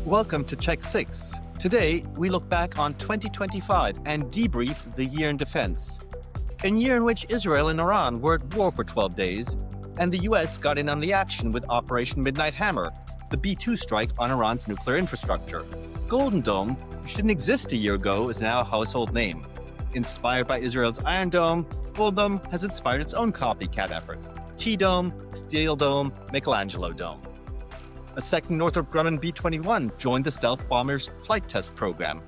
Welcome to Check 6. Today, we look back on 2025 and debrief the year in defense. A year in which Israel and Iran were at war for 12 days, and the US got in on the action with Operation Midnight Hammer, the B-2 strike on Iran's nuclear infrastructure. Golden Dome, which didn't exist a year ago, is now a household name. Inspired by Israel's Iron Dome, Golden Dome has inspired its own copycat efforts: T-Dome, Steel Dome, Michelangelo Dome. A second Northrop Grumman B-21 joined the stealth bomber's flight test program.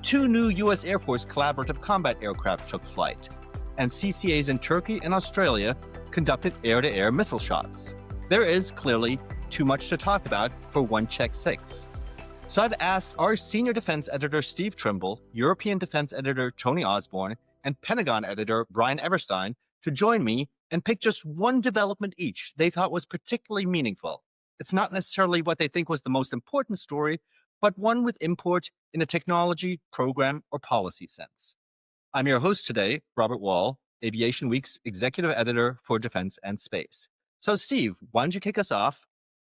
2 new U.S. Air Force collaborative combat aircraft took flight, and CCAs in Turkey and Australia conducted air-to-air missile shots. There is, clearly, too much to talk about for one Check 6. So I've asked our senior defense editor Steve Trimble, European defense editor Tony Osborne, and Pentagon editor Brian Everstine to join me and pick just one development each they thought was particularly meaningful. It's not necessarily what they think was the most important story, but one with import in a technology, program, or policy sense. I'm your host today, Robert Wall, Aviation Week's executive editor for Defense and Space. So Steve, why don't you kick us off?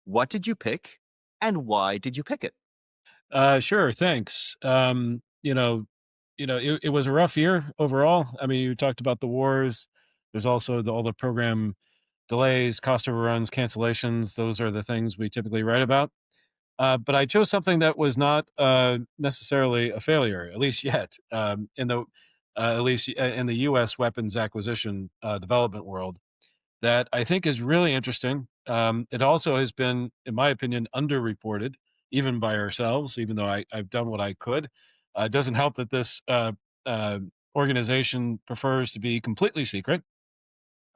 What did you pick, and why did you pick it? Sure, thanks. It was a rough year overall. I mean, you talked about the wars. There's also all the program delays, cost overruns, cancellations. Those are the things we typically write about. But I chose something that was not necessarily a failure, at least yet, at least in the U.S. weapons acquisition development world. That I think is really interesting. It also has been, in my opinion, underreported, even by ourselves. Even though I've done what I could, it doesn't help that this organization prefers to be completely secret.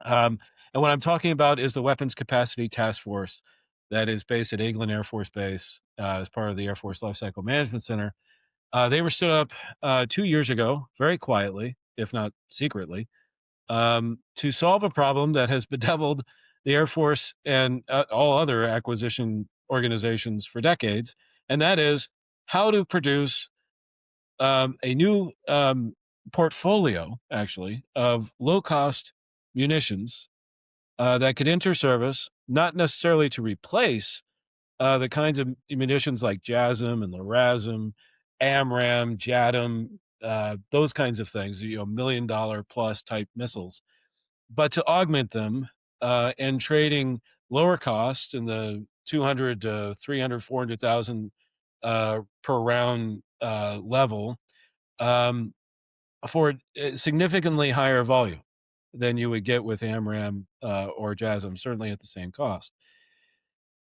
And what I'm talking about is the Weapons Capacity Task Force that is based at Eglin Air Force Base as part of the Air Force Lifecycle Management Center. They were stood up 2 years ago, very quietly, if not secretly, to solve a problem that has bedeviled the Air Force and all other acquisition organizations for decades, and that is how to produce a new portfolio, actually, of low-cost munitions that could enter service, not necessarily to replace the kinds of munitions like JASM and LRASM, AMRAAM, JADM, those kinds of things, $1 million plus type missiles, but to augment them and trading lower cost in the 200 to 300, 400,000 per round level for significantly higher volume than you would get with AMRAAM or JASM, certainly at the same cost.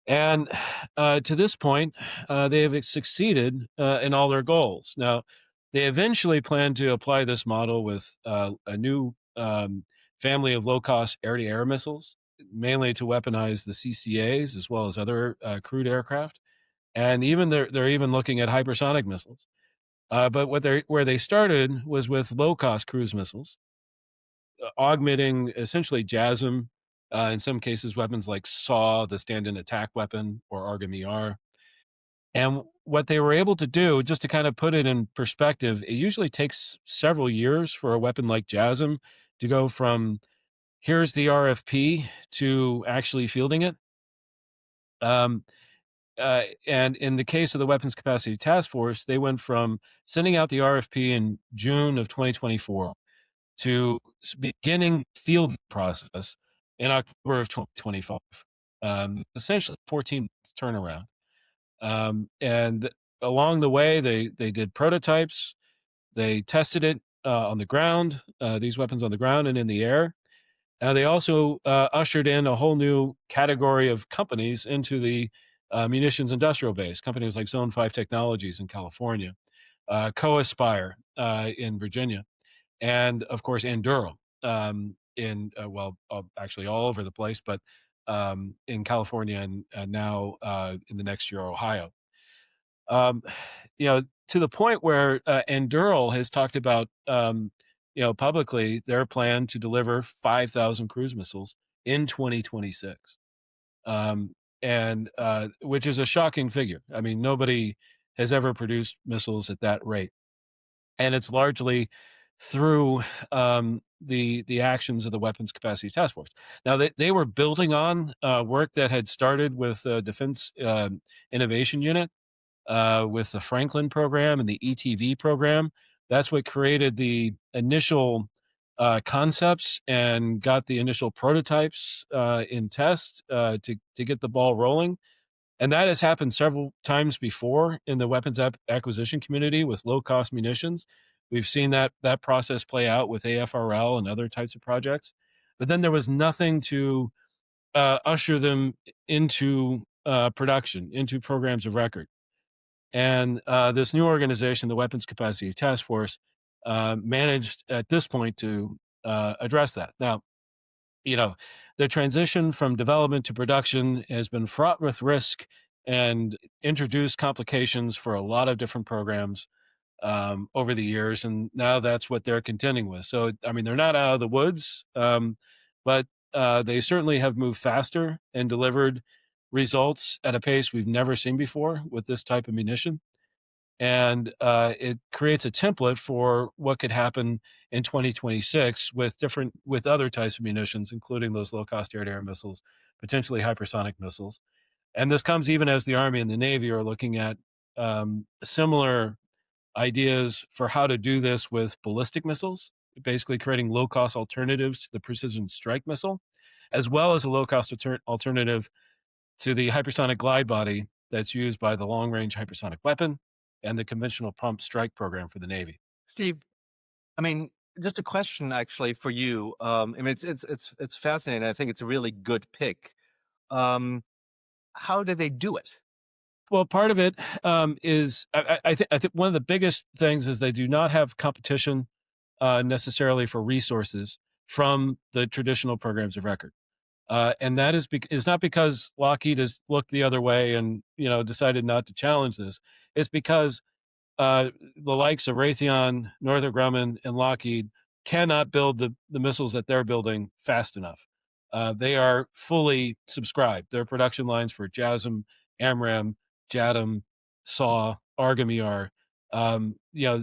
And to this point, they have succeeded in all their goals. Now, they eventually plan to apply this model with a new family of low-cost air-to-air missiles, mainly to weaponize the CCAs as well as other crewed aircraft. And even they're even looking at hypersonic missiles. But where they started was with low-cost cruise missiles, augmenting essentially JASM, in some cases weapons like SAW, the stand-in attack weapon, or AARGM-ER. And what they were able to do, just to kind of put it in perspective, it usually takes several years for a weapon like JASM to go from here's the RFP to actually fielding it. And in the case of the Weapons Capacity Task Force, they went from sending out the RFP in June of 2024 to beginning field process in October of 2025. Essentially 14 months turnaround. And along the way, they did prototypes. They tested it on the ground, these weapons on the ground and in the air. They also ushered in a whole new category of companies into the munitions industrial base, companies like Zone 5 Technologies in California, Co-Aspire in Virginia, and of course Enduro actually all over the place, but in California and now in the next year, Ohio. To the point where Enduro has talked about, publicly their plan to deliver 5,000 cruise missiles in 2026, and which is a shocking figure. I mean, nobody has ever produced missiles at that rate, and it's largely through the actions of the Weapons Capacity Task Force. Now, they were building on work that had started with Defense Innovation Unit with the Franklin program and the ETV program. That's what created the initial concepts and got the initial prototypes in test to get the ball rolling. And that has happened several times before in the weapons acquisition community with low cost munitions. We've seen that process play out with AFRL and other types of projects. But then there was nothing to usher them into production, into programs of record. And this new organization, the Weapons Capacity Task Force, managed at this point to address that. Now, you know, the transition from development to production has been fraught with risk and introduced complications for a lot of different programs over the years, and now that's what they're contending with. So, I mean, they're not out of the woods, but they certainly have moved faster and delivered results at a pace we've never seen before with this type of munition. And it creates a template for what could happen in 2026 with other types of munitions, including those low cost air-to-air missiles, potentially hypersonic missiles. And this comes even as the Army and the Navy are looking at similar ideas for how to do this with ballistic missiles, basically creating low cost alternatives to the precision strike missile, as well as a low cost alternative to the hypersonic glide body that's used by the long range hypersonic weapon and the conventional pump strike program for the Navy. Steve, I mean, just a question actually for you. I mean, it's fascinating. I think it's a really good pick. Um, how do they do it? Well, part of it is I think one of the biggest things is they do not have competition necessarily for resources from the traditional programs of record. And that is not because Lockheed has looked the other way and decided not to challenge this. It's because the likes of Raytheon, Northrop Grumman, and Lockheed cannot build the missiles that they're building fast enough. They are fully subscribed. Their production lines for JASSM, AMRAAM, JATM, SAW, AARGM-ER.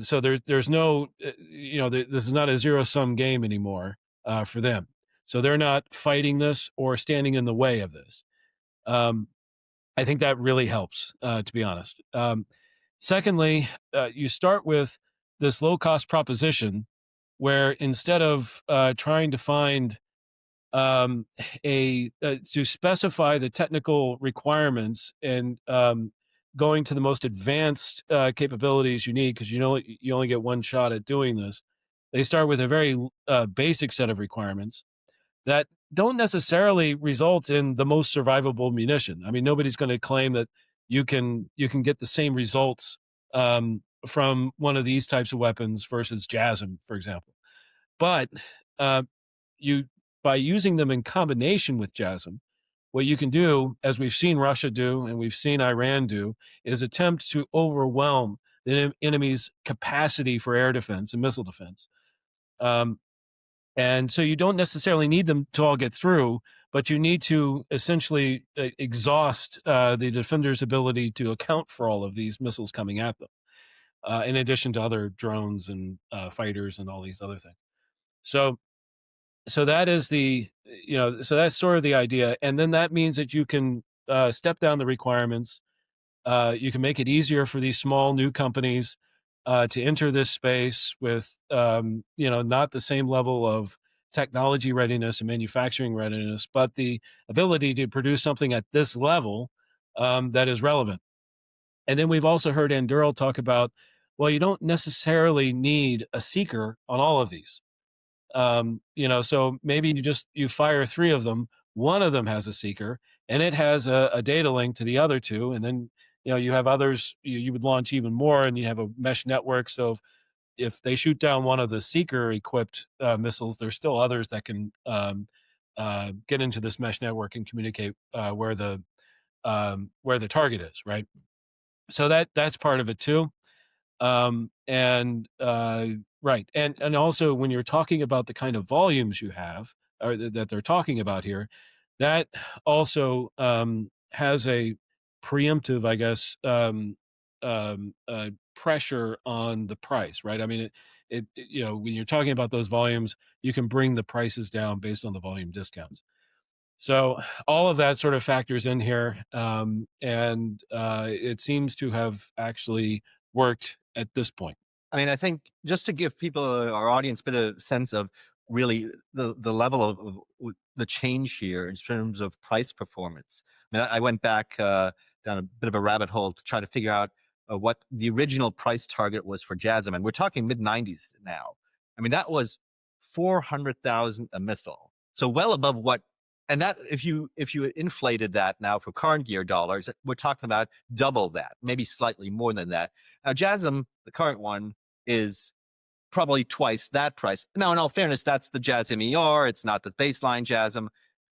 So there's no, this is not a zero sum game anymore for them. So they're not fighting this or standing in the way of this. Um, I think that really helps, to be honest. Secondly, you start with this low cost proposition where instead of trying to find to specify the technical requirements and going to the most advanced capabilities you need, because you only get one shot at doing this, they start with a very basic set of requirements that don't necessarily result in the most survivable munition. I mean, nobody's going to claim that you can get the same results from one of these types of weapons versus JASSM, for example. But uh, you by using them in combination with JASSM, what you can do, as we've seen Russia do and we've seen Iran do, is attempt to overwhelm the enemy's capacity for air defense and missile defense. Um, and so you don't necessarily need them to all get through, but you need to essentially exhaust the defender's ability to account for all of these missiles coming at them, in addition to other drones and fighters and all these other things. So, so that is so that's sort of the idea. And then that means that you can step down the requirements. You can make it easier for these small new companies to enter this space with not the same level of technology readiness and manufacturing readiness, but the ability to produce something at this level that is relevant. And then we've also heard Anduril talk about, well, you don't necessarily need a seeker on all of these. So maybe you fire three of them, one of them has a seeker, and it has a data link to the other two, and then you have others. You would launch even more, and you have a mesh network. So if they shoot down one of the seeker equipped missiles, there's still others that can get into this mesh network and communicate where the target is, right? So that's part of it too. And right, and also when you're talking about the kind of volumes you have, or that they're talking about here, that also has a preemptive, I guess, pressure on the price, right? I mean, when you're talking about those volumes, you can bring the prices down based on the volume discounts. So all of that sort of factors in here, and it seems to have actually worked at this point. I mean, I think just to give people, our audience, a bit of sense of really the level of the change here in terms of price performance. I mean, I went back down a bit of a rabbit hole to try to figure out what the original price target was for JASSM, and we're talking mid '90s now. I mean, that was 400,000 a missile, so well above what. And that, if you inflated that now for current year dollars, we're talking about double that, maybe slightly more than that. Now, JASSM, the current one, is probably twice that price. Now, in all fairness, that's the JASSM ER. It's not the baseline JASSM.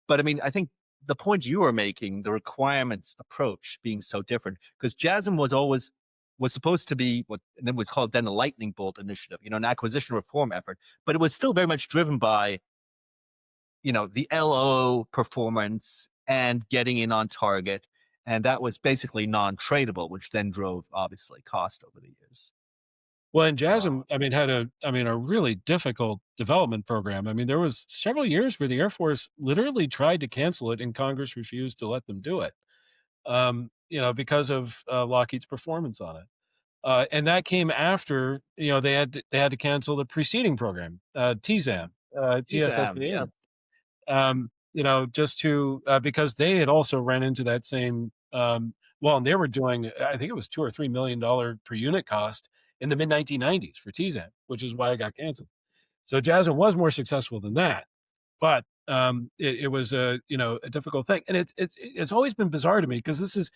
But I mean, I think the point you were making, the requirements approach being so different, because JASSM was supposed to be what and it was called then the lightning bolt initiative, an acquisition reform effort, but it was still very much driven by, the LO performance and getting in on target. And that was basically non-tradable, which then drove obviously cost over the years. Well, and So JASSM, I mean, had a really difficult development program. I mean, there was several years where the Air Force literally tried to cancel it, and Congress refused to let them do it, because of Lockheed's performance on it. And that came after, they had to cancel the preceding program, TSAM, TSAM, yeah. TSSAM, just to because they had also ran into that same. Well, and they were doing, I think it was $2 or $3 million per unit cost in the mid 1990s for TSAM, which is why it got canceled. So JASSM was more successful than that, but it was a difficult thing, and it's always been bizarre to me because this is,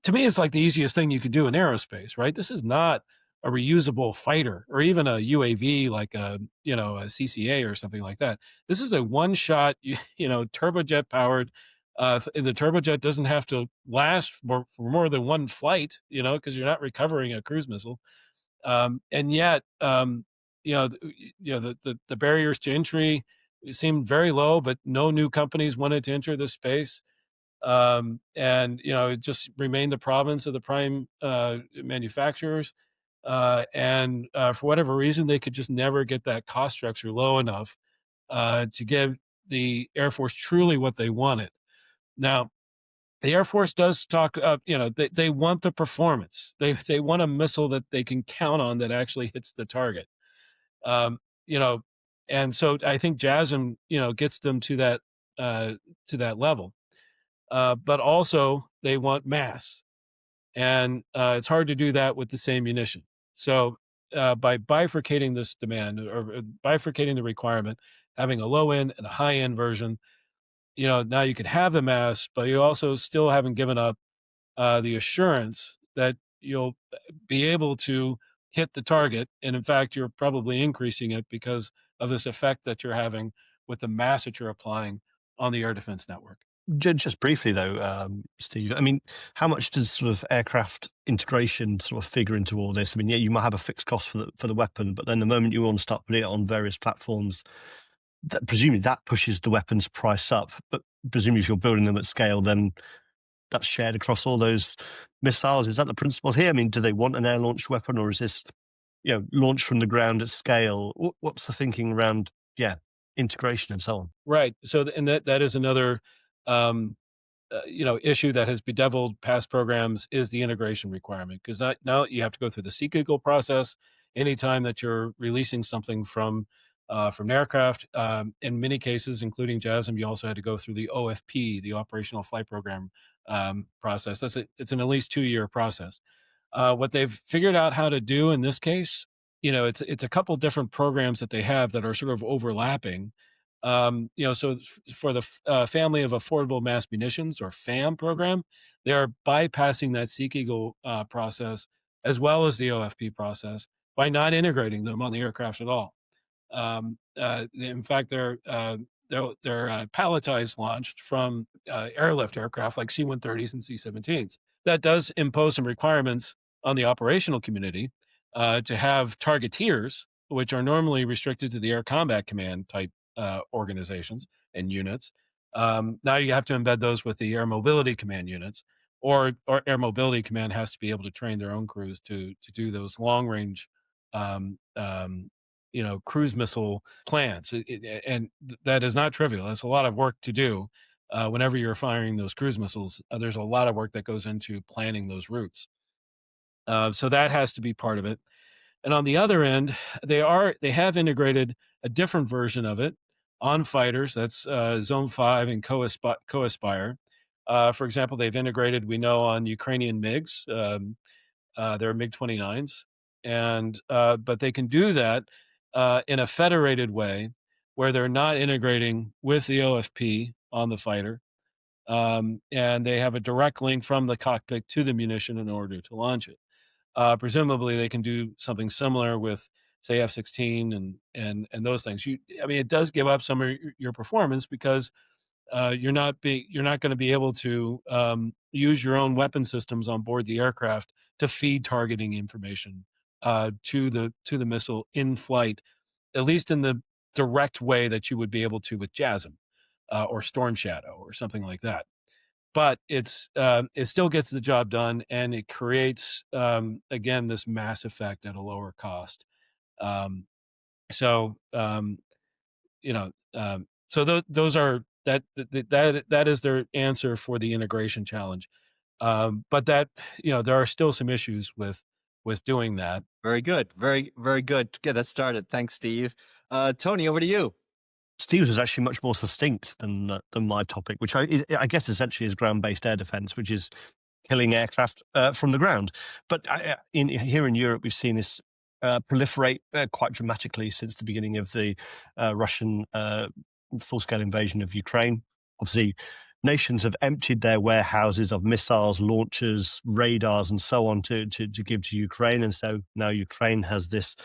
to me, it's like the easiest thing you could do in aerospace, right? This is not a reusable fighter or even a UAV like a CCA or something like that. This is a one shot, turbojet powered. The turbojet doesn't have to last for more than one flight, because you're not recovering a cruise missile. And yet, the barriers to entry seemed very low, but no new companies wanted to enter this space. And it just remained the province of the prime manufacturers. And for whatever reason, they could just never get that cost structure low enough to give the Air Force truly what they wanted. Now, the Air Force does talk, they want the performance. They want a missile that they can count on that actually hits the target. Um, you know, and so I think JASSM, gets them to that level. But also they want mass, and it's hard to do that with the same munition. So by bifurcating this demand or bifurcating the requirement, having a low end and a high end version, now you can have the mass, but you also still haven't given up the assurance that you'll be able to hit the target. And in fact, you're probably increasing it because of this effect that you're having with the mass that you're applying on the air defense network. Just briefly though, Steve, I mean, how much does sort of aircraft integration sort of figure into all this? I mean, yeah, you might have a fixed cost for the weapon, but then the moment you want to start putting it on various platforms, presumably that pushes the weapon's price up. But presumably if you're building them at scale, then that's shared across all those missiles. Is that the principle here? I mean, do they want an air-launched weapon, or is this, launched from the ground at scale? What's the thinking around, integration and so on? Right. So, and that is another, um, issue that has bedeviled past programs is the integration requirement, because now you have to go through the Sea Eagle process anytime that you're releasing something from an aircraft. In many cases, including JASSM, you also had to go through the OFP, the Operational Flight Program process. It's an at least 2-year process. What they've figured out how to do in this case, it's a couple different programs that they have that are sort of overlapping. So for the Family of Affordable Mass Munitions, or FAM program, they are bypassing that Sea Eagle process as well as the OFP process by not integrating them on the aircraft at all. In fact, they're palletized launched from airlift aircraft like C-130s and C-17s. That does impose some requirements on the operational community to have targeteers, which are normally restricted to the Air Combat Command type organizations and units. Now you have to embed those with the Air Mobility Command units, or Air Mobility Command has to be able to train their own crews to do those long range um, um, cruise missile plans. And that is not trivial. That's a lot of work to do. whenever you're firing those cruise missiles, there's a lot of work that goes into planning those routes. So that has to be part of it. And on the other end, they have integrated a different version of it on fighters. That's Zone 5 and Co-Aspire. For example, they've integrated, we know, on Ukrainian MiGs. They're MiG-29s. But they can do that in a federated way where they're not integrating with the OFP on the fighter. And they have a direct link from the cockpit to the munition in order to launch it. Presumably, they can do something similar with, say, F-16 and those things. It does give up some of your performance because you're not going to be able to use your own weapon systems on board the aircraft to feed targeting information to the missile in flight, at least in the direct way that you would be able to with JASM or Storm Shadow or something like that. But it still gets the job done, and it creates again this mass effect at a lower cost. So those are that is their answer for the integration challenge. But that there are still some issues with doing that. Very good, very very good. To get us started, thanks, Steve. Tony, over to you. Steve's is actually much more succinct than my topic, which I guess essentially is ground-based air defense, which is killing aircraft from the ground. But here in Europe, we've seen this proliferate quite dramatically since the beginning of the Russian full-scale invasion of Ukraine. Obviously, nations have emptied their warehouses of missiles, launchers, radars, and so on to give to Ukraine, and so now Ukraine has this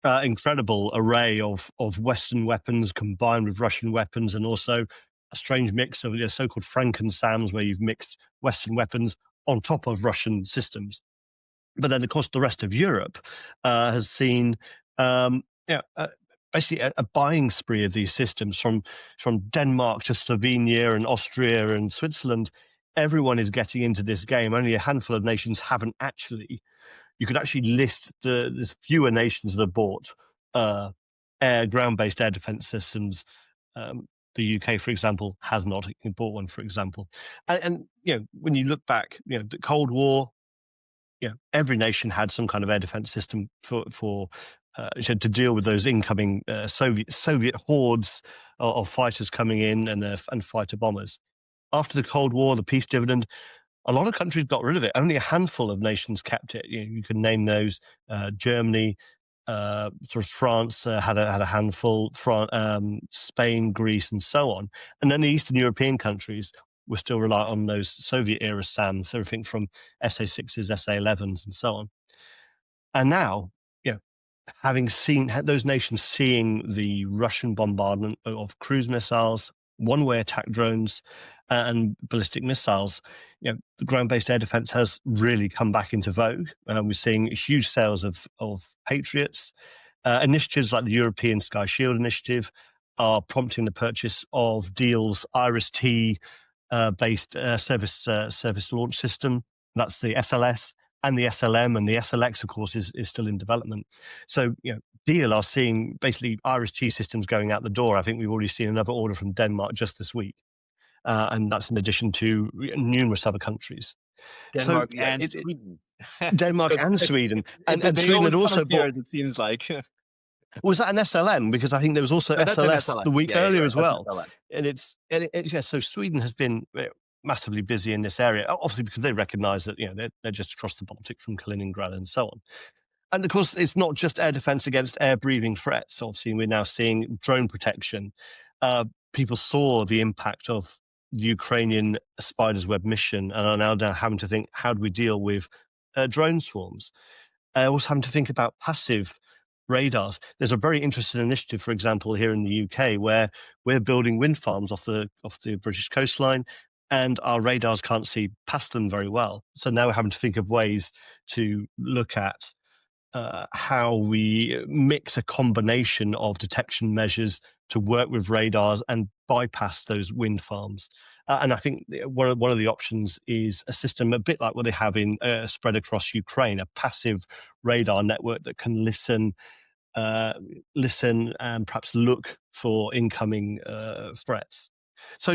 incredible array of Western weapons combined with Russian weapons, and also a strange mix of so-called Franken-SAMs, where you've mixed Western weapons on top of Russian systems. But then, of course, the rest of Europe has seen basically a buying spree of these systems from Denmark to Slovenia and Austria and Switzerland. Everyone is getting into this game. Only a handful of nations haven't actually. You could actually list there's fewer nations that have bought ground-based air defense systems. The UK, for example, has not bought one, for example. And when you look back, the Cold War, every nation had some kind of air defense system for to deal with those incoming Soviet hordes of fighters coming in and fighter bombers. After the Cold War, the peace dividend, a lot of countries got rid of it. Only a handful of nations kept it. You can name those: Germany, sort of France had a handful, Spain, Greece, and so on. And then the Eastern European countries were still reliant on those Soviet-era SAMs, everything from SA-6s, SA-11s, and so on. And now, having seen those nations seeing the Russian bombardment of cruise missiles, one-way attack drones, and ballistic missiles, the ground-based air defense has really come back into vogue. We're seeing huge sales of Patriots. Initiatives like the European Sky Shield Initiative are prompting the purchase of Diehl's Iris-T based service launch system. That's the SLS and the SLM, and the SLX, of course, is still in development. So, Diehl are seeing basically Iris-T systems going out the door. I think we've already seen another order from Denmark just this week. And that's in addition to numerous other countries. Denmark and Sweden. Denmark and Sweden. And Sweden had also bought... it seems like. Was that an SLM? Because I think there was also SLS the week earlier as well. And so Sweden has been massively busy in this area, obviously because they recognise that they're just across the Baltic from Kaliningrad and so on. And of course, it's not just air defence against air-breathing threats. Obviously, we're now seeing drone protection. People saw the impact of the Ukrainian Spider's Web mission and are now having to think, how do we deal with drone swarms? Also having to think about passive radars. There's a very interesting initiative, for example, here in the UK, where we're building wind farms off the British coastline, and our radars can't see past them very well. So now we're having to think of ways to look at how we mix a combination of detection measures to work with radars and bypass those wind farms. And I think one of the options is a system a bit like what they have in spread across Ukraine, a passive radar network that can listen and perhaps look for incoming threats. So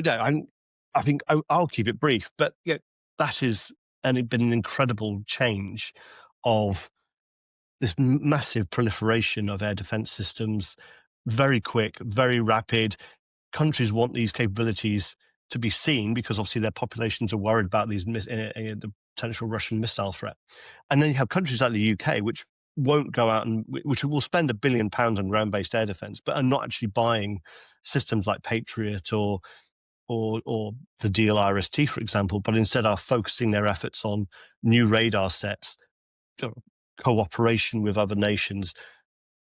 I think I'll keep it brief, but yeah, that is been an incredible change of this massive proliferation of air defense systems, very quick, very rapid. Countries want these capabilities to be seen because obviously their populations are worried about the potential Russian missile threat. And then you have countries like the UK, which won't go out and which will spend £1 billion on ground-based air defense, but are not actually buying systems like Patriot or the DLRST, for example, but instead are focusing their efforts on new radar sets, cooperation with other nations,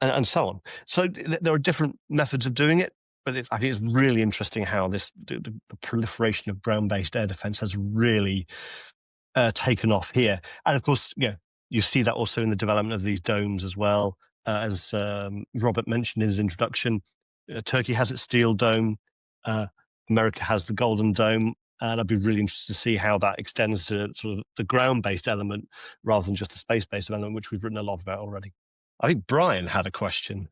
and so on. So there are different methods of doing it, but I think it's really interesting how the proliferation of ground-based air defense has really taken off here. And of course, you see that also in the development of these domes as well. As Robert mentioned in his introduction, Turkey has its steel dome. America has the Golden Dome, and I'd be really interested to see how that extends to sort of the ground-based element rather than just the space-based element, which we've written a lot about already. I think Brian had a question.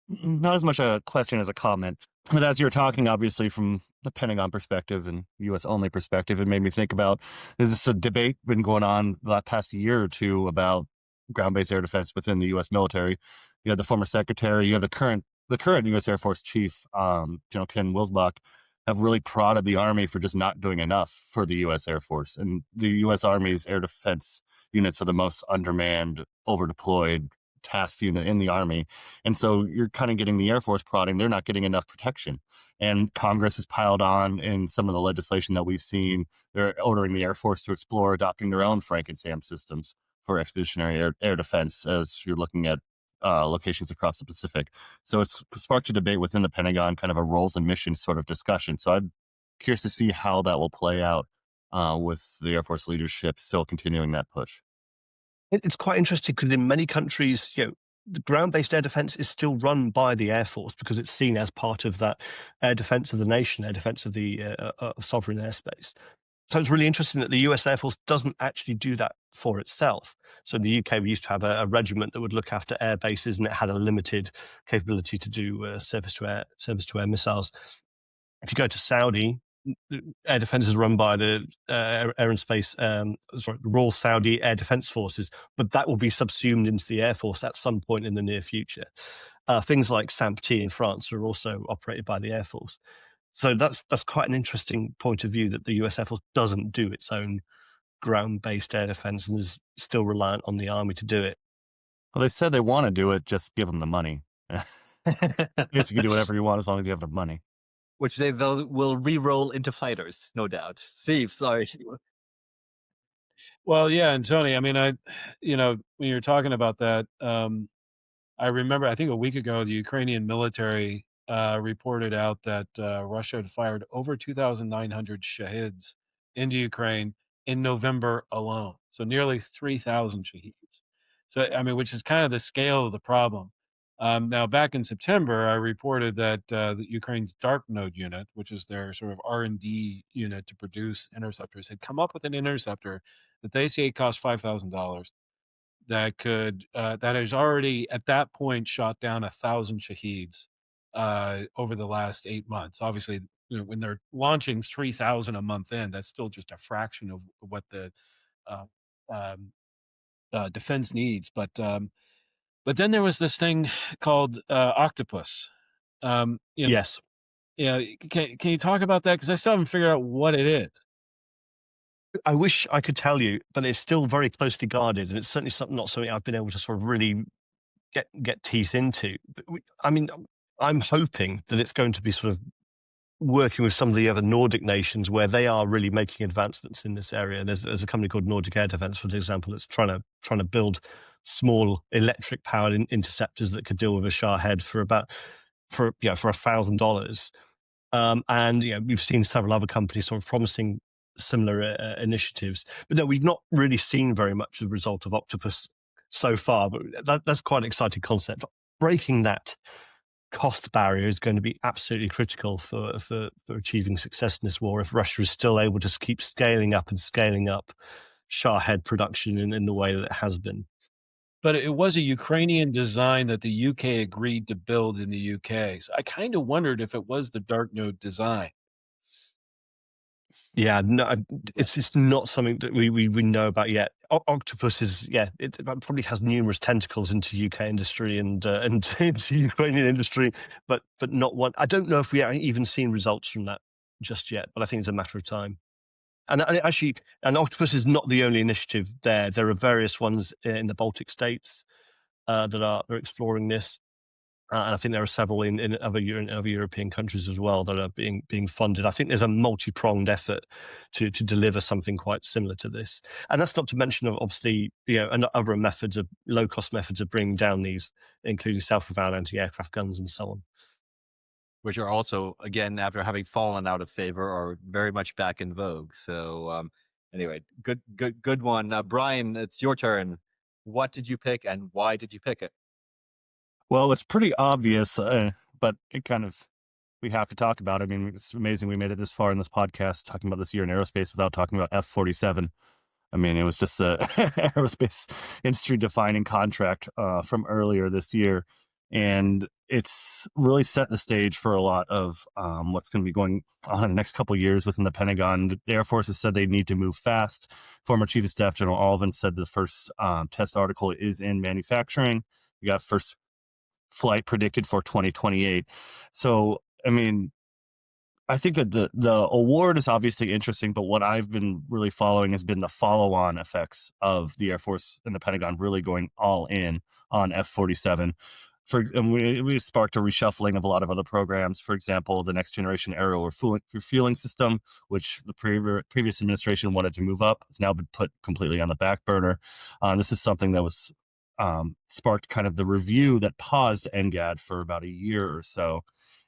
Not as much a question as a comment, but as you're talking, obviously from the Pentagon perspective and U.S. only perspective, it made me think about, there's this debate been going on the past year or two about ground-based air defense within the U.S. military. You have the former secretary, you have the current U.S. Air Force chief, General Ken Wilsbach, have really prodded the Army for just not doing enough for the U.S. Air Force. And the U.S. Army's air defense units are the most undermanned, overdeployed task unit in the Army. And so you're kind of getting the Air Force prodding, they're not getting enough protection. And Congress has piled on in some of the legislation that we've seen. They're ordering the Air Force to explore adopting their own Frank and SAM systems for expeditionary air defense as you're looking at locations across the Pacific. So it's sparked a debate within the Pentagon, kind of a roles and missions sort of discussion. So I'm curious to see how that will play out with the Air Force leadership still continuing that push. It's quite interesting because in many countries, the ground-based air defense is still run by the Air Force because it's seen as part of that air defense of the nation, air defense of the sovereign airspace. So it's really interesting that the US Air Force doesn't actually do that for itself. So in the UK, we used to have a regiment that would look after air bases, and it had a limited capability to do service-to-air missiles. If you go to Saudi, air defense is run by the Royal Saudi Air Defense Forces, but that will be subsumed into the Air Force at some point in the near future. Things like SAMP-T in France are also operated by the Air Force. So that's quite an interesting point of view that the US Air Force doesn't do its own ground-based air defense and is still reliant on the Army to do it. Well, they said they want to do it, just give them the money. I guess you can do whatever you want as long as you have the money. Which they will re-roll into fighters, no doubt. Steve, sorry. Well, yeah, and Tony, I mean, when you're talking about that, I remember, I think a week ago, the Ukrainian military reported out that Russia had fired over 2,900 Shahids into Ukraine in November alone. So nearly 3,000 Shahids. So, I mean, which is kind of the scale of the problem. Now, back in September, I reported that the Ukraine's Dark Node unit, which is their sort of R&D unit to produce interceptors, had come up with an interceptor that they say cost $5,000 that has already at that point shot down 1,000 Shahids over the last 8 months. Obviously, when they're launching 3,000 a month in, that's still just a fraction of what the defense needs. But then there was this thing called Octopus. Yes. Yeah, can you talk about that? Because I still haven't figured out what it is. I wish I could tell you, but it's still very closely guarded, and it's certainly not something I've been able to sort of really get teeth into. But I'm hoping that it's going to be sort of working with some of the other Nordic nations where they are really making advancements in this area. There's a company called Nordic Air Defence, for example, that's trying to build small electric powered interceptors that could deal with a Shahed for $1,000. And we've seen several other companies sort of promising similar initiatives, but no, we've not really seen very much of the result of Octopus so far. But that's quite an exciting concept. Breaking that cost barrier is going to be absolutely critical for achieving success in this war. If Russia is still able to keep scaling up Shahed production in the way that it has been. But it was a Ukrainian design that the UK agreed to build in the UK. So I kind of wondered if it was the Dark Node design. Yeah, no, it's not something that we know about yet. Octopus is, it probably has numerous tentacles into UK industry and into Ukrainian industry, but not one. I don't know if we even seen results from that just yet, but I think it's a matter of time. And actually, Octopus is not the only initiative there. There are various ones in the Baltic states that are exploring this. And I think there are several in other European countries as well that are being funded. I think there's a multi-pronged effort to deliver something quite similar to this. And that's not to mention, obviously, and other methods of low-cost methods of bringing down these, including self-propelled anti-aircraft guns and so on. Which are also, again, after having fallen out of favor, are very much back in vogue. So anyway, good one. Brian, it's your turn. What did you pick and why did you pick it? Well, it's pretty obvious, but it kind of, we have to talk about it. I mean, it's amazing we made it this far in this podcast talking about this year in aerospace without talking about F-47. I mean, it was just a aerospace industry defining contract from earlier this year. And it's really set the stage for a lot of what's going to be going on in the next couple of years within the Pentagon. The Air Force has said they need to move fast. Former Chief of Staff General Alvin said the first test article is in manufacturing. We got first flight predicted for 2028. So, I mean, I think that the award is obviously interesting, but what I've been really following has been the follow-on effects of the Air Force and the Pentagon really going all in on F-47. And we sparked a reshuffling of a lot of other programs. For example, the Next Generation Aerial Refueling System, which the previous administration wanted to move up, has now been put completely on the back burner. This is something that was sparked kind of the review that paused NGAD for about a year or so.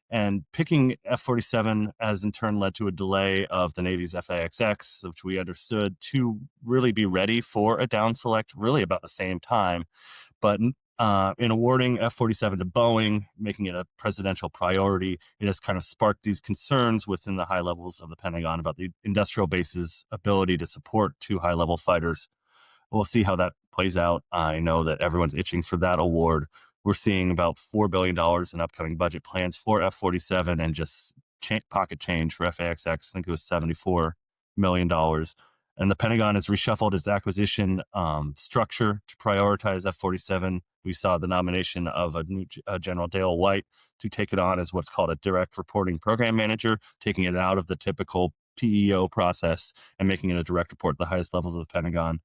And picking F-47 has in turn led to a delay of the Navy's F/A-XX, which we understood to really be ready for a down select really about the same time. But in awarding F-47 to Boeing, making it a presidential priority, it has kind of sparked these concerns within the high levels of the Pentagon about the industrial base's ability to support two high-level fighters. We'll see how that plays out. I know that everyone's itching for that award. We're seeing about $4 billion in upcoming budget plans for F-47 and just pocket change for F/A-XX. I think it was $74 million. And the Pentagon has reshuffled its acquisition structure to prioritize F-47. We saw the nomination of a new General Dale White to take it on as what's called a direct reporting program manager, taking it out of the typical PEO process and making it a direct report at the highest levels of the Pentagon.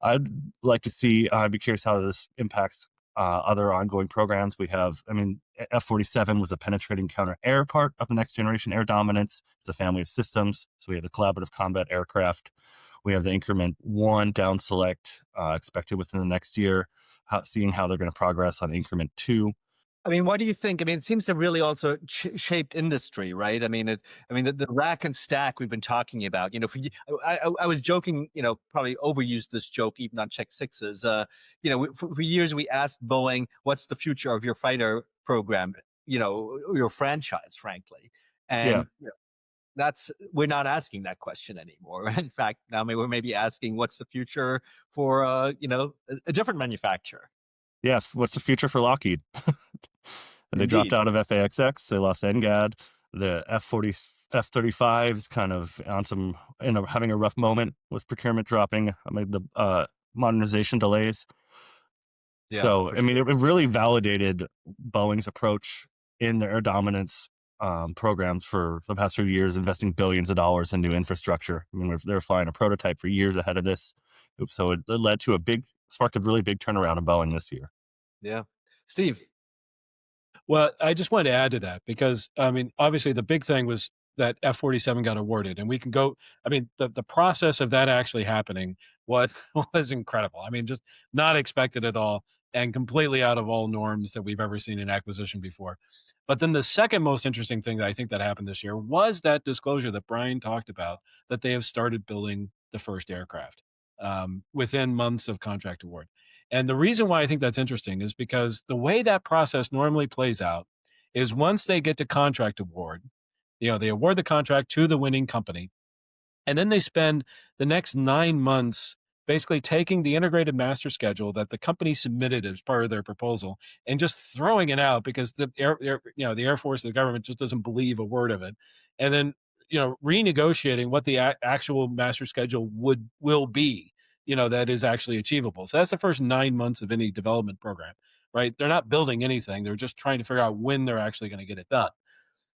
I'd like to see, I'd be curious how this impacts other ongoing programs. We have, F-47 was a penetrating counter-air part of the Next Generation Air Dominance. It's a family of systems. So we have the collaborative combat aircraft. We have the Increment 1 down select expected within the next year, seeing how they're going to progress on Increment 2. What do you think? It seems to really also shaped industry, right? The rack and stack we've been talking about. I was joking. Probably overused this joke even on Check Sixes. For years we asked Boeing, "What's the future of your fighter program?" Your franchise, frankly, and we're not asking that question anymore. In fact, now we're maybe asking, "What's the future for a different manufacturer?" Yes, what's the future for Lockheed? They dropped out of F/A-XX. They lost NGAD. The F-35 is kind of on having a rough moment with procurement dropping. The modernization delays. Yeah, so, it really validated Boeing's approach in their air dominance programs for the past few years, investing billions of dollars in new infrastructure. They're flying a prototype for years ahead of this. So it led to sparked a really big turnaround in Boeing this year. Yeah. Steve. Well, I just wanted to add to that because, obviously the big thing was that F-47 got awarded, and we can go, the process of that actually happening was incredible. Just not expected at all and completely out of all norms that we've ever seen in acquisition before. But then the second most interesting thing that I think that happened this year was that disclosure that Brian talked about, that they have started building the first aircraft within months of contract award. And the reason why I think that's interesting is because the way that process normally plays out is once they get to contract award, they award the contract to the winning company, and then they spend the next 9 months basically taking the integrated master schedule that the company submitted as part of their proposal and just throwing it out because the Air Force, the government just doesn't believe a word of it. And then, renegotiating what the actual master schedule will be, that is actually achievable. So that's the first 9 months of any development program, right? They're not building anything. They're just trying to figure out when they're actually going to get it done.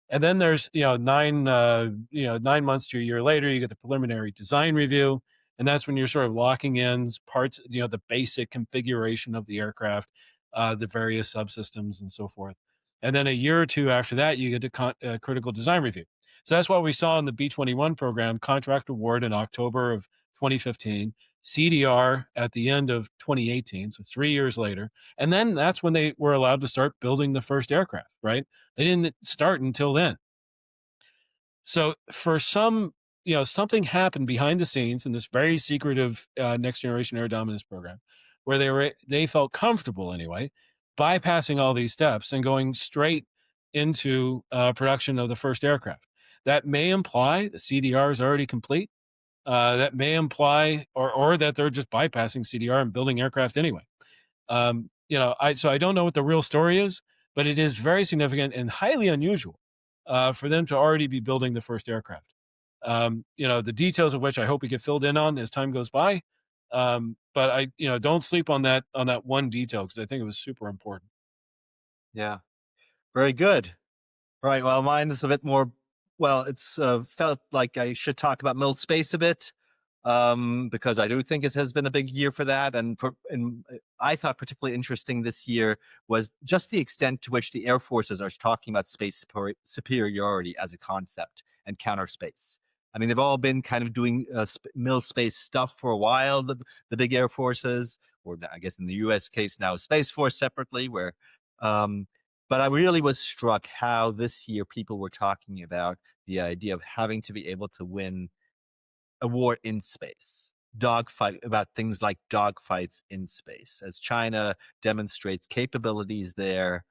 And then there's 9 months to a year later, you get the preliminary design review, and that's when you're sort of locking in parts, the basic configuration of the aircraft, the various subsystems, and so forth. And then a year or two after that, you get to critical design review. So that's what we saw in the B-21 program, contract award in October of 2015, CDR at the end of 2018, so 3 years later. And then that's when they were allowed to start building the first aircraft, right? They didn't start until then. So for some, something happened behind the scenes in this very secretive next generation air dominance program, where they felt comfortable anyway, bypassing all these steps and going straight into production of the first aircraft. That may imply the CDR is already complete. That may imply, or that they're just bypassing CDR and building aircraft anyway. So I don't know what the real story is, but it is very significant and highly unusual for them to already be building the first aircraft. The details of which I hope we get filled in on as time goes by. But I, don't sleep on that one detail, because I think it was super important. Yeah, very good. All right. Well, mine is a bit more. Well, it's felt like I should talk about mild space a bit, because I do think it has been a big year for that. And I thought particularly interesting this year was just the extent to which the Air Forces are talking about space superiority as a concept and counter space. I mean, they've all been kind of doing mild space stuff for a while, the big Air Forces, or I guess in the U.S. case now, Space Force separately, where but I really was struck how this year people were talking about the idea of having to be able to win a war in space, about things like dogfights in space, as China demonstrates capabilities there.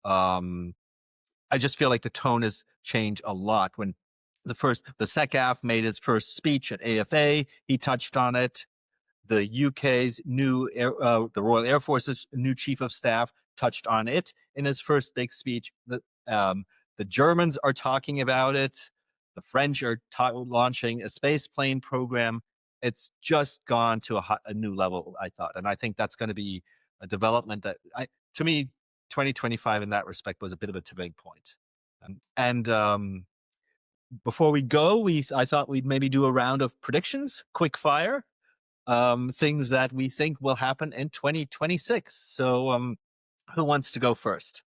I just feel like the tone has changed a lot. When the SecAF made his first speech at AFA, he touched on it. The UK's the Royal Air Force's new chief of staff touched on it in his first big speech. The Germans are talking about it. The French are launching a space plane program. It's just gone to a new level, I thought. And I think that's going to be a development that, to me, 2025 in that respect was a bit of a tipping point. Before we go, I thought we'd maybe do a round of predictions, quick fire. Things that we think will happen in 2026. So who wants to go first?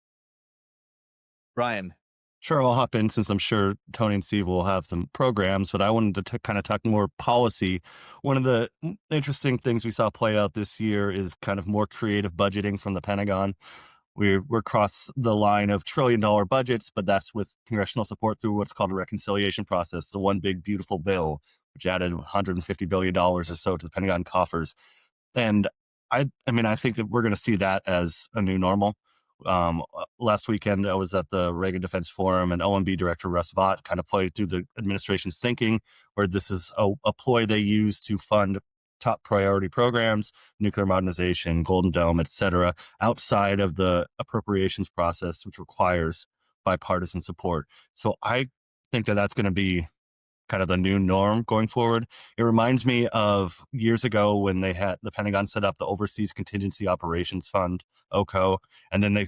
Brian. Sure, I'll hop in since I'm sure Tony and Steve will have some programs, but I wanted to kind of talk more policy. One of the interesting things we saw play out this year is kind of more creative budgeting from the Pentagon. We're across the line of $1 trillion budgets, but that's with congressional support through what's called a reconciliation process, the one big beautiful bill, which added $150 billion or so to the Pentagon coffers. And I think that we're going to see that as a new normal. Last weekend, I was at the Reagan Defense Forum, and OMB Director Russ Vought kind of played through the administration's thinking, where this is a ploy they use to fund top priority programs, nuclear modernization, Golden Dome, et cetera, outside of the appropriations process, which requires bipartisan support. So I think that that's going to be kind of the new norm going forward. It reminds me of years ago when the Pentagon set up the Overseas Contingency Operations Fund, OCO, and then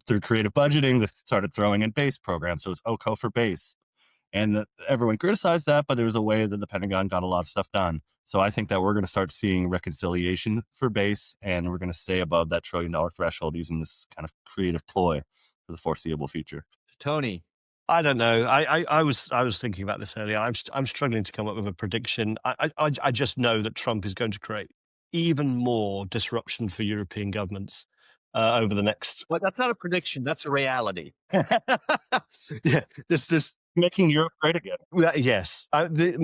through creative budgeting, they started throwing in base programs. So it's OCO for base. And everyone criticized that, but there was a way that the Pentagon got a lot of stuff done. So I think that we're going to start seeing reconciliation for base, and we're going to stay above that $1 trillion threshold using this kind of creative ploy for the foreseeable future. Tony. I don't know. I was thinking about this earlier. I'm struggling to come up with a prediction. I just know that Trump is going to create even more disruption for European governments over the next. Well, that's not a prediction. That's a reality. Yeah, this making Europe great again. Yes, the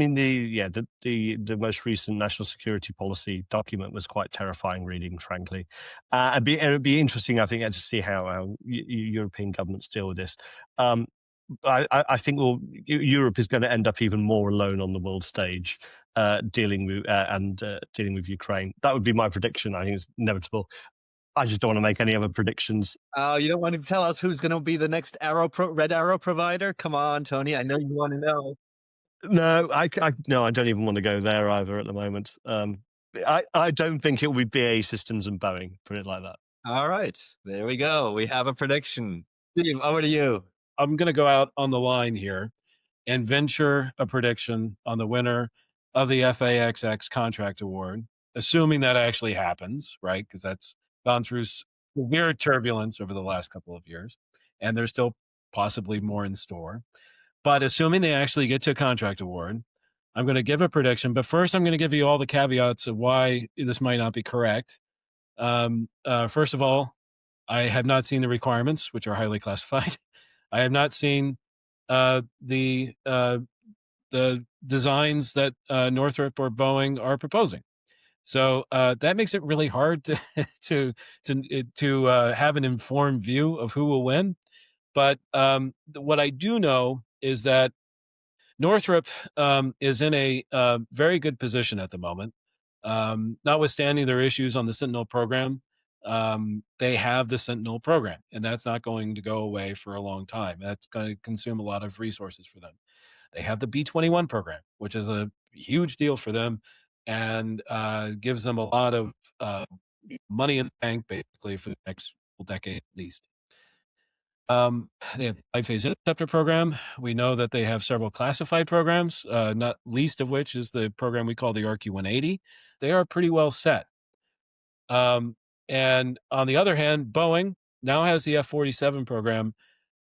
most recent national security policy document was quite terrifying reading, frankly. It'd be interesting, I think, to see how European governments deal with this. I think Europe is going to end up even more alone on the world stage, dealing with Ukraine. That would be my prediction. I think it's inevitable. I just don't want to make any other predictions. You don't want to tell us who's going to be the next Red Arrow provider? Come on, Tony. I know you want to know. No, I don't even want to go there either at the moment. I don't think it will be BAE Systems and Boeing, put it like that. All right, there we go. We have a prediction. Steve, over to you. I'm going to go out on the line here and venture a prediction on the winner of the FAXX contract award, assuming that actually happens, right? Because that's gone through severe turbulence over the last couple of years, and there's still possibly more in store. But assuming they actually get to a contract award, I'm going to give a prediction. But first, I'm going to give you all the caveats of why this might not be correct. First of all, I have not seen the requirements, which are highly classified. I have not seen the designs that Northrop or Boeing are proposing. So that makes it really hard to have an informed view of who will win. But what I do know is that Northrop is in a very good position at the moment. Notwithstanding their issues on the Sentinel program, they have the Sentinel program, and that's not going to go away for a long time. That's going to consume a lot of resources for them. They have the B-21 program, which is a huge deal for them and gives them a lot of money in the bank, basically, for the next decade at least. They have Five-Phase Interceptor program. We know that they have several classified programs, not least of which is the program we call the RQ-180. They are pretty well set. And on the other hand, Boeing now has the F-47 program,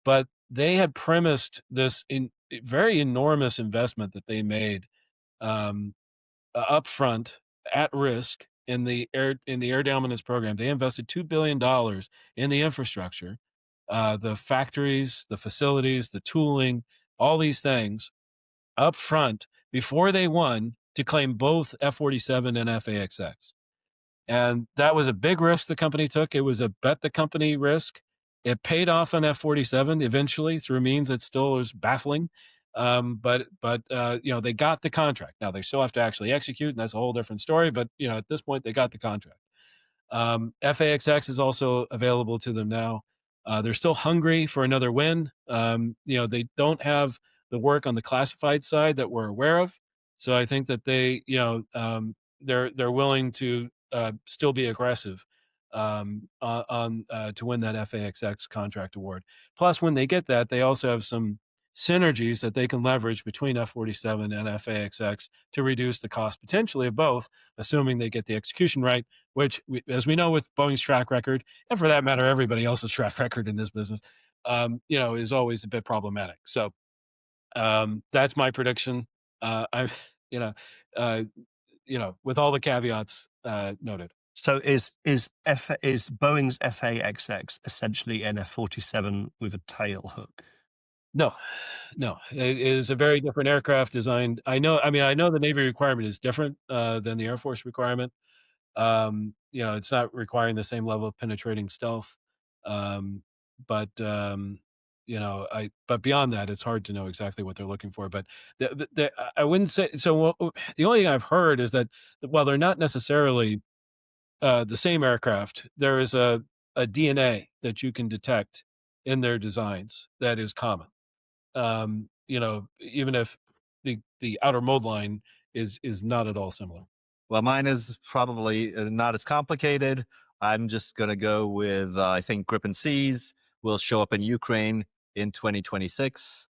but they had premised this very enormous investment that they made upfront at risk in the air dominance program. They invested $2 billion in the infrastructure, the factories, the facilities, the tooling, all these things up front before they won to claim both F-47 and FAXX. And that was a big risk the company took. It was a bet the company risk. It paid off on F-47 eventually through means that still is baffling. But they got the contract. Now they still have to actually execute, and that's a whole different story. But at this point, they got the contract. FAXX is also available to them now. They're still hungry for another win. They don't have the work on the classified side that we're aware of. So I think that they're willing to still be aggressive to win that FAXX contract award. Plus, when they get that, they also have some synergies that they can leverage between F-47 and FAXX to reduce the cost potentially of both, assuming they get the execution right, which, as we know with Boeing's track record, and for that matter, everybody else's track record in this business, is always a bit problematic. So that's my prediction. With all the caveats noted. So is Boeing's FAXX essentially an F-47 with a tail hook? No, it is a very different aircraft designed. I know the Navy requirement is different than the Air Force requirement. It's not requiring the same level of penetrating stealth. But beyond that, it's hard to know exactly what they're looking for. But I wouldn't say so. The only thing I've heard is that while they're not necessarily the same aircraft, there is a DNA that you can detect in their designs that is common. Even if the outer mold line is not at all similar. Well, mine is probably not as complicated. I'm just going to go with, I think Gripen Cs will show up in Ukraine in 2026.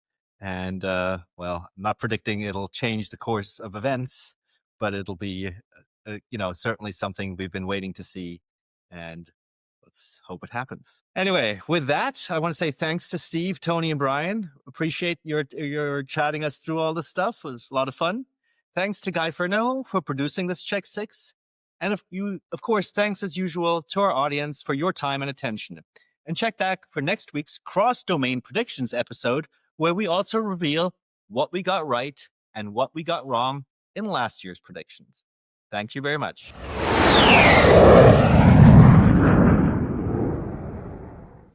And, I'm not predicting it'll change the course of events, but it'll be, certainly something we've been waiting to see. And let's hope it happens. Anyway, with that, I want to say thanks to Steve, Tony, and Brian. Appreciate your chatting us through all this stuff. It was a lot of fun. Thanks to Guy Furneaux for producing this Check 6. And of course, thanks as usual to our audience for your time and attention. And check back for next week's cross-domain predictions episode, where we also reveal what we got right and what we got wrong in last year's predictions. Thank you very much.